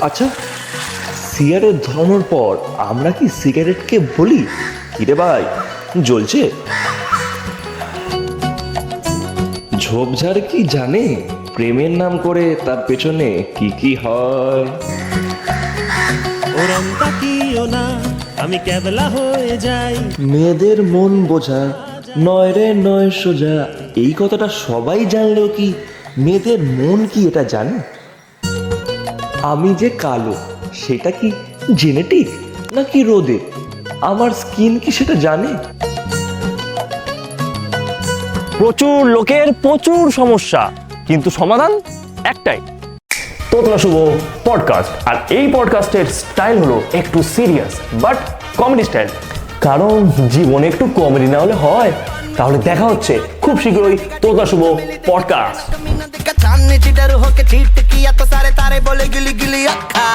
আচ্ছা, সিগারেট ধরানোর পর আমরা কি সিগারেটকে বলি কিরে ভাই জ্বলছে? ঝোপঝাড় কি জানে প্রেমের নাম করে তার পেছনে কি কি হয়? ওরম তাকিও না, আমি কেবলা হয়ে যাই। মেয়েদের মন বোঝা নয় রে নয় সোজা, এই কথাটা সবাই জানলেও কি মেয়েদের মন কি এটা জানে? আমি যে কালো সেটা কি জেনেটিক নাকি রোদে? আমার স্কিন কি সেটা জানে? প্রচুর লোকের প্রচুর সমস্যা, কিন্তু সমাধান একটাই, তোতলা শুভ পডকাস্ট। আর এই পডকাস্টের স্টাইল হলো একটু সিরিয়াস বাট কমেডি স্টাইল, কারণ জীবনে একটু কমেডি না হলে হয়? তাহলে দেখা হচ্ছে খুব শীঘ্রই তোতলা শুভ পডকাস্ট। चांदनी ची डर होके चीट किया तो सारे तारे बोले गिली गिली अखा।